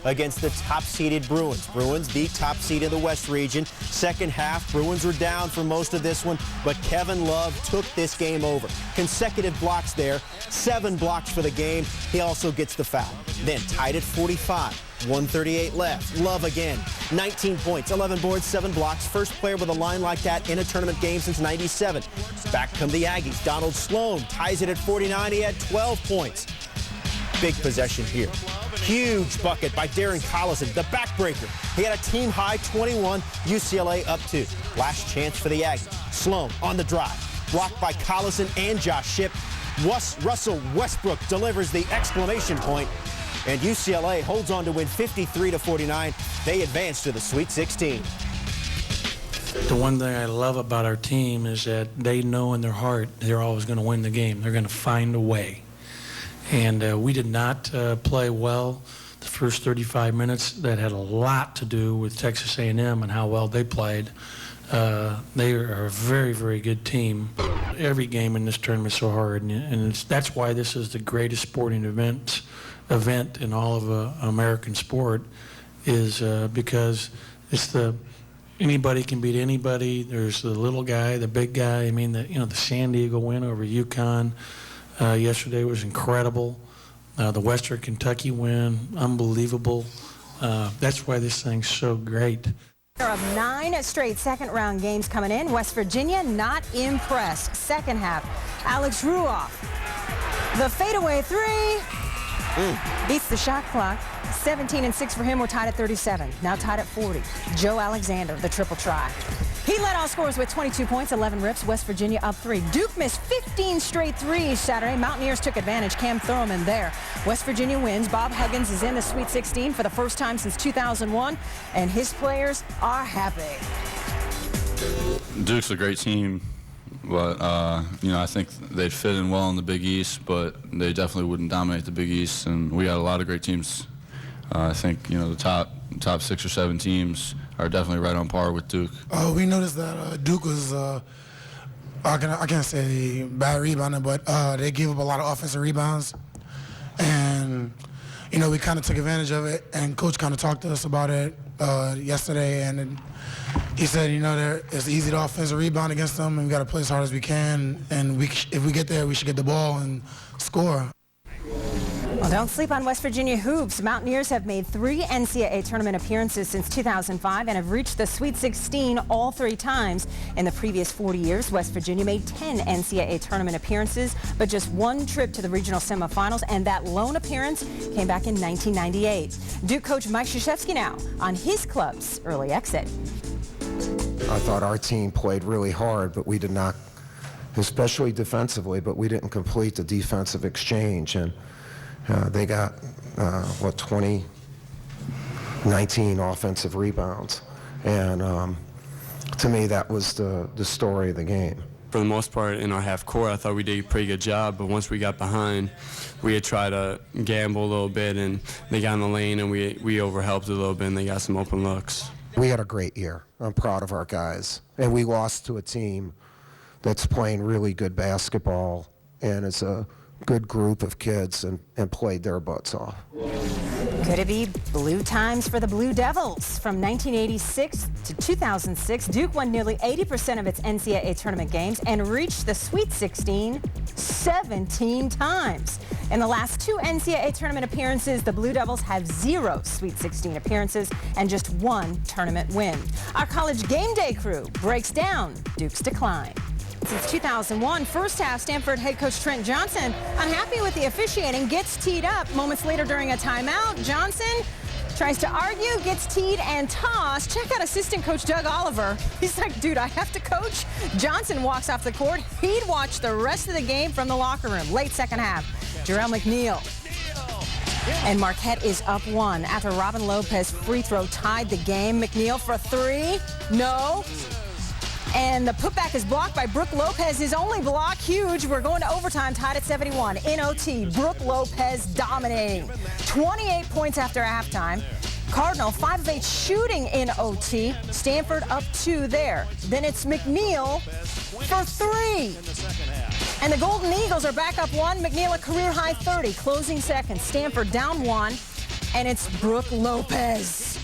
against the top-seeded Bruins. Bruins, the top seed in the West region. Second half, Bruins were down for most of this one, but Kevin Love took this game over. Consecutive blocks there, 7 blocks for the game. He also gets the foul. Then tied at 45, 1:38 left. Love again, 19 points, 11 boards, 7 blocks. First player with a line like that in a tournament game since '97. Back come the Aggies. Donald Sloan ties it at 49. He had 12 points. Big possession here. Huge bucket by Darren Collison, the backbreaker. He had a team-high 21, UCLA up 2. Last chance for the Aggies. Sloan on the drive. Blocked by Collison and Josh Shipp. Russell Westbrook delivers the exclamation point, and UCLA holds on to win 53-49. They advance to the Sweet 16. The one thing I love about our team is that they know in their heart they're always going to win the game. They're going to find a way. And we did not play well the first 35 minutes. That had a lot to do with Texas A&M and how well they played. They are a very, very good team. Every game in this tournament is so hard, and that's why this is the greatest sporting event in all of American sport, is because it's anybody can beat anybody. There's the little guy, the big guy. I mean, the San Diego win over UConn yesterday was incredible. The Western Kentucky win, unbelievable. That's why this thing's so great. Of 9 straight second-round games coming in, West Virginia not impressed. Second half, Alex Ruoff, the fadeaway 3, beats the shot clock. 17-6 for him. We're tied at 37. Now tied at 40. Joe Alexander, the triple try. He led all scorers with 22 points, 11 rips. West Virginia up 3. Duke missed 15 straight threes Saturday. Mountaineers took advantage. Cam Thurman there. West Virginia wins. Bob Huggins is in the Sweet 16 for the first time since 2001, and his players are happy. Duke's a great team, but I think they'd fit in well in the Big East, but they definitely wouldn't dominate the Big East. And we got a lot of great teams. I think the top 6 or 7 teams are definitely right on par with Duke. We noticed that Duke was, I can't say bad rebounding, but they gave up a lot of offensive rebounds. And, we kind of took advantage of it, and Coach kind of talked to us about it yesterday, and he said, it's easy to offensive rebound against them, and we got to play as hard as we can, and if we get there, we should get the ball and score. Well, don't sleep on West Virginia hoops. Mountaineers have made 3 NCAA tournament appearances since 2005 and have reached the Sweet 16 all 3 times. In the previous 40 years, West Virginia made 10 NCAA tournament appearances, but just 1 trip to the regional semifinals, and that lone appearance came back in 1998. Duke coach Mike Krzyzewski now on his club's early exit. I thought our team played really hard, but we did not, especially defensively, but we didn't complete the defensive exchange. And they got, 19 offensive rebounds. And to me, that was the story of the game. For the most part, in our half court, I thought we did a pretty good job, but once we got behind, we had tried to gamble a little bit, and they got in the lane, and we overhelped a little bit, and they got some open looks. We had a great year. I'm proud of our guys. And we lost to a team that's playing really good basketball, and it's a good group of kids, and played their butts off. Could it be blue times for the Blue Devils? From 1986 to 2006, Duke won nearly 80% of its NCAA tournament games and reached the Sweet 16 17 times. In the last 2 NCAA tournament appearances, the Blue Devils have 0 Sweet 16 appearances and just 1 tournament win. Our College Game Day crew breaks down Duke's decline. Since 2001, first half, Stanford head coach Trent Johnson, unhappy with the officiating, gets teed up. Moments later during a timeout, Johnson tries to argue, gets teed and tossed. Check out assistant coach Doug Oliver. He's like, dude, I have to coach. Johnson walks off the court. He'd watch the rest of the game from the locker room. Late second half, Jarrell McNeil. And Marquette is up 1 after Robin Lopez free throw tied the game. McNeil for 3. No. And the putback is blocked by Brooke Lopez. His only block, huge. We're going to overtime, tied at 71. In OT, Brooke Lopez dominating. 28 points after halftime. Cardinal, 5 of 8 shooting in OT. Stanford up 2 there. Then it's McNeil for 3. And the Golden Eagles are back up 1. McNeil a career high 30. Closing second. Stanford down 1. and it's Brooke Lopez.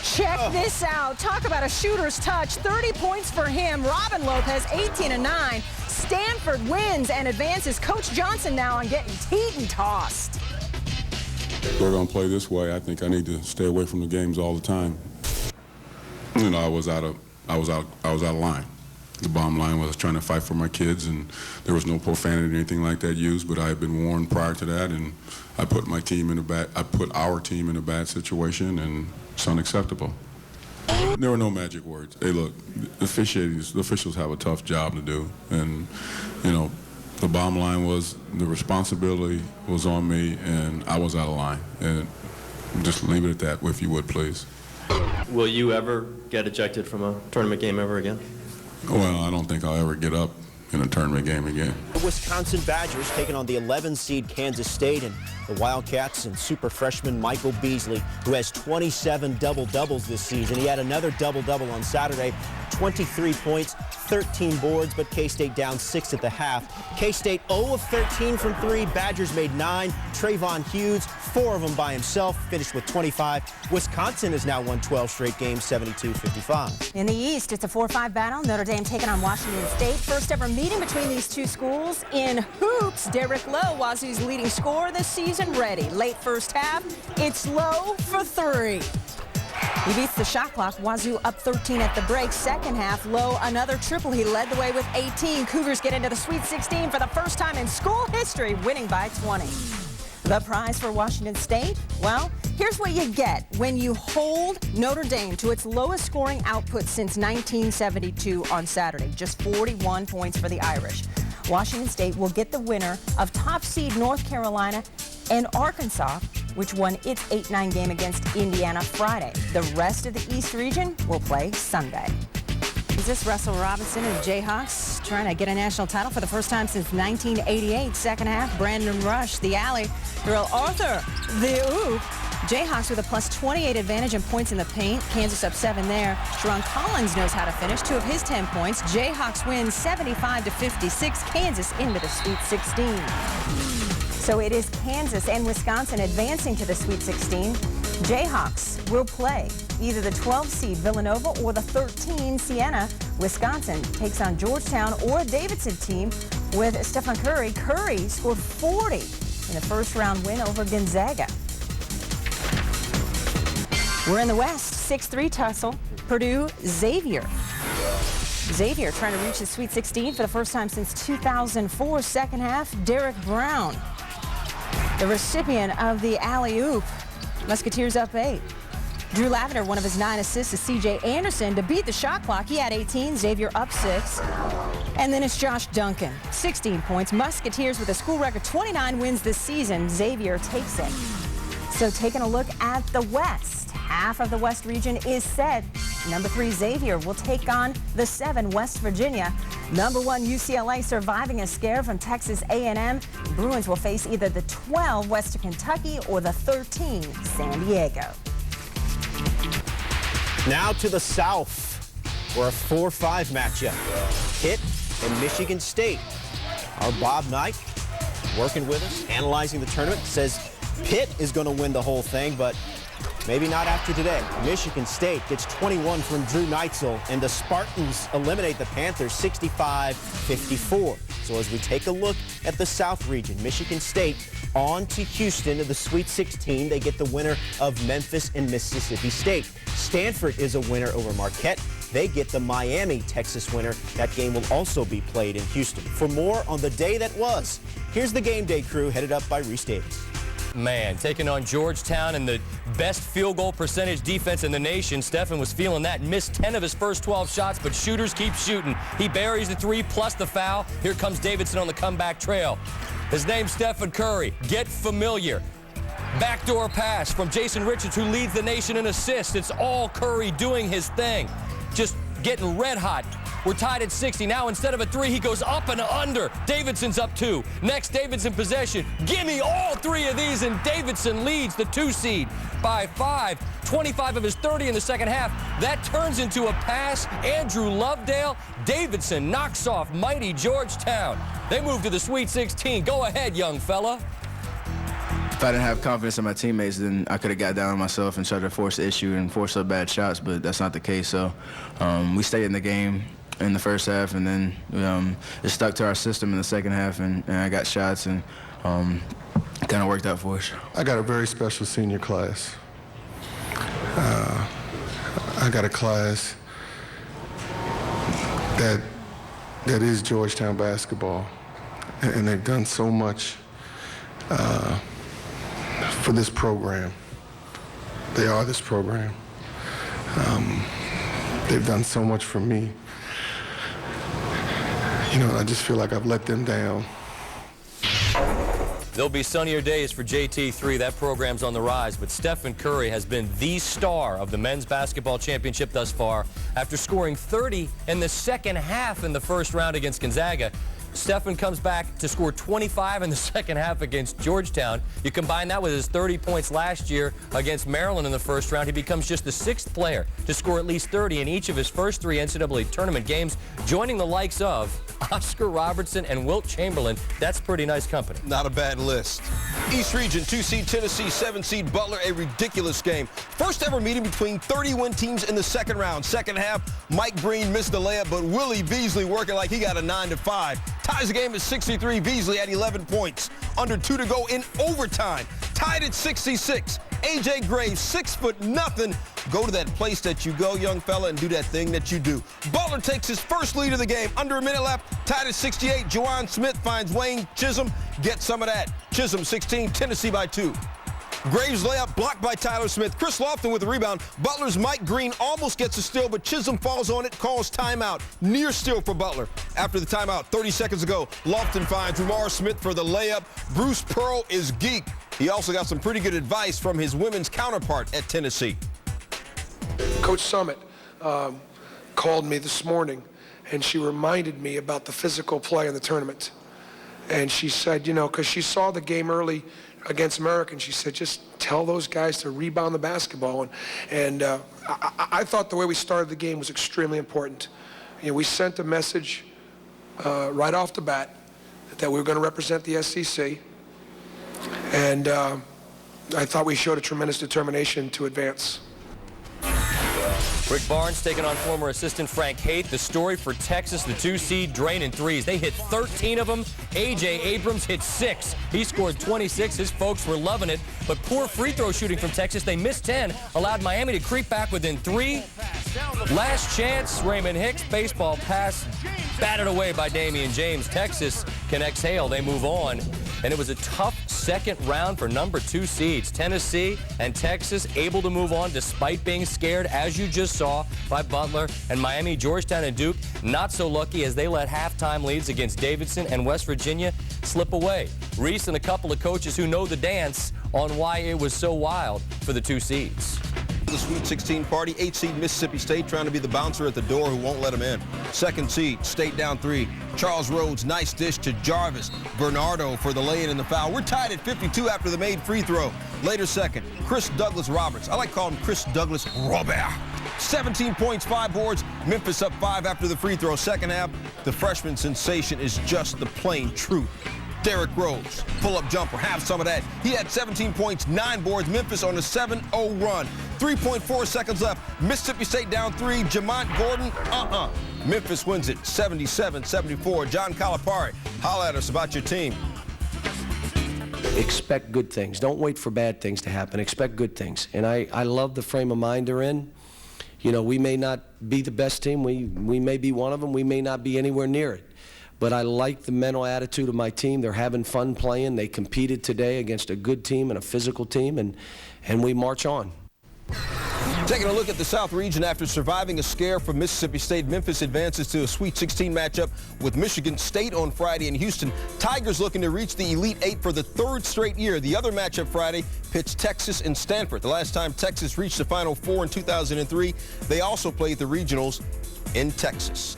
Check this out. Talk about a shooter's touch. 30 points for him. Robin Lopez, 18-9. Stanford wins and advances. Coach Johnson now on getting teed and tossed. If we're going to play this way, I think I need to stay away from the games all the time. You know, I was out of line. The bottom line was trying to fight for my kids, and there was no profanity or anything like that used, but I had been warned prior to that, and I put our team in a bad situation, and it's unacceptable. There were no magic words. Hey, look, the officials have a tough job to do, and, you know, the bottom line was the responsibility was on me, and I was out of line. And just leave it at that, if you would, please. Will you ever get ejected from a tournament game ever again? Well, I don't think I'll ever get up in a tournament game again. The Wisconsin Badgers taking on the 11 seed Kansas State, and the Wildcats and super freshman Michael Beasley, who has 27 double-doubles this season. He had another double-double on Saturday, 23 points, 13 boards, but K-State down 6 at the half. K-State 0 of 13 from 3. Badgers made 9. Trayvon Hughes, 4 of them by himself, finished with 25. Wisconsin has now won 12 straight games, 72-55. In the East, it's a 4-5 battle. Notre Dame taking on Washington State. First ever meeting between these two schools. In hoops, Derek Lowe, Wazoo's leading scorer this season, ready. Late first half, it's Lowe for 3. He beats the shot clock. Wazoo up 13 at the break. Second half, Lowe another triple. He led the way with 18. Cougars get into the Sweet 16 for the first time in school history, winning by 20. The prize for Washington State? Well, here's what you get when you hold Notre Dame to its lowest scoring output since 1972 on Saturday. Just 41 points for the Irish. Washington State will get the winner of top seed North Carolina and Arkansas, which won its 8-9 game against Indiana Friday. The rest of the East region will play Sunday. Is this Russell Robinson and the Jayhawks trying to get a national title for the first time since 1988? Second half, Brandon Rush, the alley, Darrell Arthur, the oop. Jayhawks with a plus 28 advantage in points in the paint. Kansas up 7 there. Sharon Collins knows how to finish 2 of his 10 points. Jayhawks win 75-56. Kansas into the Sweet 16. So it is Kansas and Wisconsin advancing to the Sweet 16. Jayhawks will play either the 12 seed Villanova or the 13 Siena. Wisconsin takes on Georgetown or a Davidson team with Stephen Curry. Curry scored 40 in the first round win over Gonzaga. We're in the West, 6-3 tussle. Purdue, Xavier. Xavier trying to reach the Sweet 16 for the first time since 2004. Second half, Derek Brown, the recipient of the alley-oop. Musketeers up 8. Drew Lavender, one of his 9 assists, is C.J. Anderson to beat the shot clock. He had 18. Xavier up 6. And then it's Josh Duncan, 16 points. Musketeers with a school record 29 wins this season. Xavier takes it. So taking a look at the West. Half of the West region is set. Number 3 Xavier will take on the 7 West Virginia. Number 1 UCLA surviving a scare from Texas A&M. Bruins will face either the 12 Western Kentucky or the 13 San Diego. Now to the South for a 4-5 matchup. Pitt and Michigan State. Our Bob Knight working with us, analyzing the tournament, says Pitt is going to win the whole thing, but maybe not after today. Michigan State gets 21 from Drew Neitzel, and the Spartans eliminate the Panthers 65-54. So as we take a look at the South region, Michigan State on to Houston in the Sweet 16. They get the winner of Memphis and Mississippi State. Stanford is a winner over Marquette. They get the Miami-Texas winner. That game will also be played in Houston. For more on the day that was, here's the game day crew headed up by Reese Davis. Man, taking on Georgetown and the best field goal percentage defense in the nation. Stephen was feeling that. Missed 10 of his first 12 shots, but shooters keep shooting. He buries the 3 plus the foul. Here comes Davidson on the comeback trail. His name's Stephen Curry. Get familiar. Backdoor pass from Jason Richards, who leads the nation in assists. It's all Curry doing his thing. Just getting red hot. We're tied at 60. Now instead of a 3, he goes up and under. Davidson's up 2. Next, Davidson possession. Gimme all 3 of these, and Davidson leads the 2 seed by 5. 25 of his 30 in the second half. That turns into a pass. Andrew Lovedale. Davidson knocks off mighty Georgetown. They move to the Sweet 16. Go ahead, young fella. if I didn't have confidence in my teammates, then I could have got down on myself and tried to force the issue and force up bad shots, but that's not the case. So we stayed in the game in the first half, and then it stuck to our system in the second half, and I got shots, and it kind of worked out for us. I got a very special senior class. I got a class that is Georgetown basketball, and they've done so much for this program. They are this program. They've done so much for me. You know, I just feel like I've let them down. There'll be sunnier days for JT3. That program's on the rise, but Stephen Curry has been the star of the men's basketball championship thus far. After scoring 30 in the second half in the first round against Gonzaga, Stephen comes back to score 25 in the second half against Georgetown. You combine that with his 30 points last year against Maryland in the first round, he becomes just the 6th player to score at least 30 in each of his first 3 NCAA tournament games, joining the likes of Oscar Robertson and Wilt Chamberlain. That's pretty nice company. Not a bad list. East Region, 2-seed Tennessee, 7-seed Butler, a ridiculous game. First ever meeting between 30-win teams in the second round. Second half, Mike Breen missed the layup, but Willie Beasley working like he got a 9-5. Ties the game at 63. Beasley had 11 points. Under 2 to go in overtime. Tied at 66. A.J. Graves, 6'0". Go to that place that you go, young fella, and do that thing that you do. Butler takes his first lead of the game. Under a minute left. Tied at 68. Juwan Smith finds Wayne Chisholm. Gets some of that. Chisholm 16. Tennessee by 2. Graves layup blocked by Tyler Smith. Chris Lofton with the rebound. Butler's Mike Green almost gets a steal, but Chisholm falls on it, calls timeout. Near steal for Butler. After the timeout, 30 seconds ago, Lofton finds Rumar Smith for the layup. Bruce Pearl is geek. He also got some pretty good advice from his women's counterpart at Tennessee. Coach Summit called me this morning, and she reminded me about the physical play in the tournament. And she said, you know, because she saw the game early against American, she said, just tell those guys to rebound the basketball. And I thought the way we started the game was extremely important. You know, we sent a message right off the bat that we were going to represent the SEC. And I thought we showed a tremendous determination to advance. Rick Barnes taking on former assistant Frank Haith. The story for Texas, the 2-seed, draining threes. They hit 13 of them. A.J. Abrams hit 6. He scored 26. His folks were loving it. But poor free throw shooting from Texas. They missed 10, allowed Miami to creep back within 3. Last chance, Raymond Hicks, baseball pass, batted away by Damian James. Texas can exhale. They move on. And it was a tough second round for number 2 seeds. Tennessee and Texas able to move on despite being scared, as you just saw, by Butler. And Miami, Georgetown, and Duke not so lucky as they let halftime leads against Davidson and West Virginia slip away. Reese and a couple of coaches who know the dance on why it was so wild for the 2 seeds. The Sweet 16 party, 8-seed Mississippi State trying to be the bouncer at the door who won't let them in. 2nd seed, State down 3. Charles Rhodes, nice dish to Jarvis. Bernardo for the lay-in and the foul. We're tied at 52 after the made free throw. Later 2nd, Chris Douglas Roberts. I like calling him Chris Douglas Robert. 17 points, 5 boards. Memphis up 5 after the free throw. Second half, the freshman sensation is just the plain truth. Derrick Rose, pull-up jumper, have some of that. He had 17 points, 9 boards. Memphis on a 7-0 run. 3.4 seconds left. Mississippi State down 3. Jamont Gordon, Memphis wins it, 77-74. John Calipari, holla at us about your team. Expect good things. Don't wait for bad things to happen. Expect good things. And I love the frame of mind they're in. You know, we may not be the best team. We may be one of them. We may not be anywhere near it. But I like the mental attitude of my team. They're having fun playing. They competed today against a good team and a physical team, and we march on. Taking a look at the South region after surviving a scare from Mississippi State, Memphis advances to a Sweet 16 matchup with Michigan State on Friday in Houston. Tigers looking to reach the Elite 8 for the 3rd straight year. The other matchup Friday pits Texas and Stanford. The last time Texas reached the Final Four in 2003, they also played the regionals in Texas.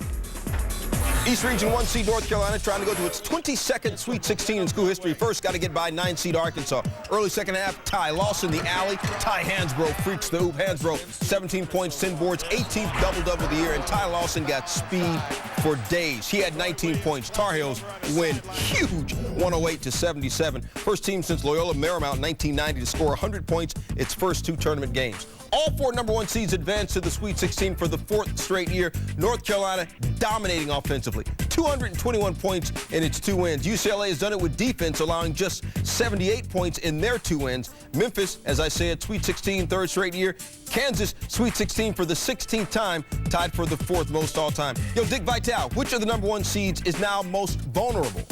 East Region 1 seed North Carolina trying to go to its 22nd Sweet 16 in school history. First, got to get by 9 seed Arkansas. Early second half, Ty Lawson, the alley. Ty Hansbrough freaks the hoop. Hansbrough, 17 points, 10 boards, 18th double-double of the year. And Ty Lawson got speed for days. He had 19 points. Tar Heels win huge, 108-77. First team since Loyola Marymount in 1990 to score 100 points its first 2 tournament games. All 4 number 1 seeds advanced to the Sweet 16 for the 4th straight year. North Carolina dominating offensively. 221 points in its 2 wins. UCLA has done it with defense, allowing just 78 points in their 2 wins. Memphis, as I said, Sweet 16, 3rd straight year. Kansas, Sweet 16 for the 16th time, tied for the 4th most all-time. Yo, Dick Vitale, which of the number 1 seeds is now most vulnerable?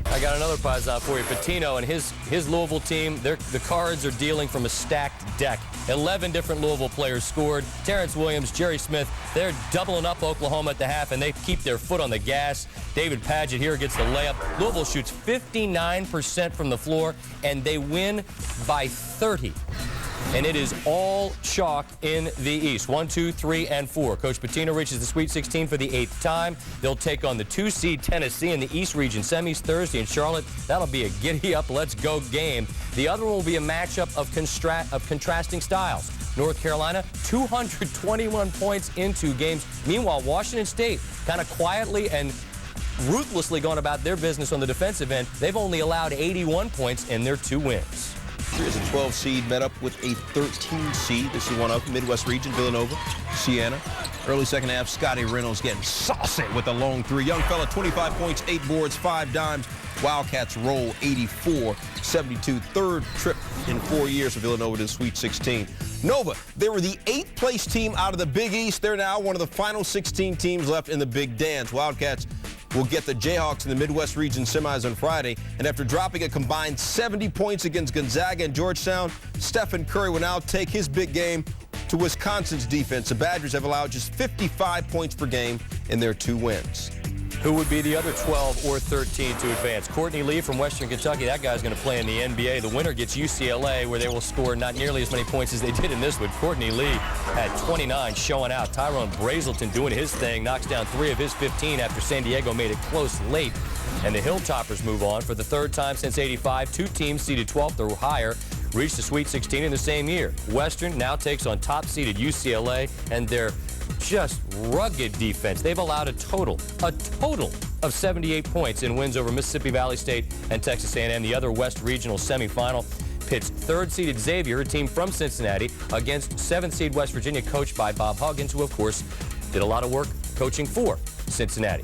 I got another prize out for you. Patino and his Louisville team, the Cards are dealing from a stacked deck. 11 different Louisville players scored. Terrence Williams, Jerry Smith, they're doubling up Oklahoma at the half, and they keep their foot on the gas. David Padgett here gets the layup. Louisville shoots 59% from the floor, and they win by 30. And it is all chalk in the East. 1, 2, 3, and 4. Coach Pitino reaches the Sweet 16 for the 8th time. They'll take on the 2 seed Tennessee in the East Region semis Thursday in Charlotte. That'll be a giddy-up, let's-go game. The other one will be a matchup of contrasting styles. North Carolina, 221 points in 2 games. Meanwhile, Washington State kind of quietly and ruthlessly going about their business on the defensive end. They've only allowed 81 points in their 2 wins. Here's a 12 seed met up with a 13 seed. This is one of Midwest Region, Villanova, Siena. Early second half, Scotty Reynolds getting saucy with a long 3. Young fella, 25 points, 8 boards, 5 dimes. Wildcats roll 84-72. 3rd trip in 4 years for Villanova to the Sweet 16. Nova, they were the 8th place team out of the Big East. They're now one of the final 16 teams left in the Big Dance. Wildcats will get the Jayhawks in the Midwest Region semis on Friday. And after dropping a combined 70 points against Gonzaga and Georgetown, Stephen Curry will now take his big game to Wisconsin's defense. The Badgers have allowed just 55 points per game in their 2 wins. Who would be the other 12 or 13 to advance? Courtney Lee from Western Kentucky. That guy's going to play in the NBA. The winner gets UCLA, where they will score not nearly as many points as they did in this one. Courtney Lee had 29 showing out. Tyrone Brazelton doing his thing. Knocks down 3 of his 15 after San Diego made it close late. And the Hilltoppers move on for the 3rd time since '85. 2 teams seeded 12th or higher reached the Sweet 16 in the same year. Western now takes on top-seeded UCLA, and their just rugged defense. They've allowed a total of 78 points in wins over Mississippi Valley State and Texas A&M. The other West Regional semifinal pits 3rd-seeded Xavier, a team from Cincinnati, against 7th-seed West Virginia, coached by Bob Huggins, who, of course, did a lot of work coaching for Cincinnati.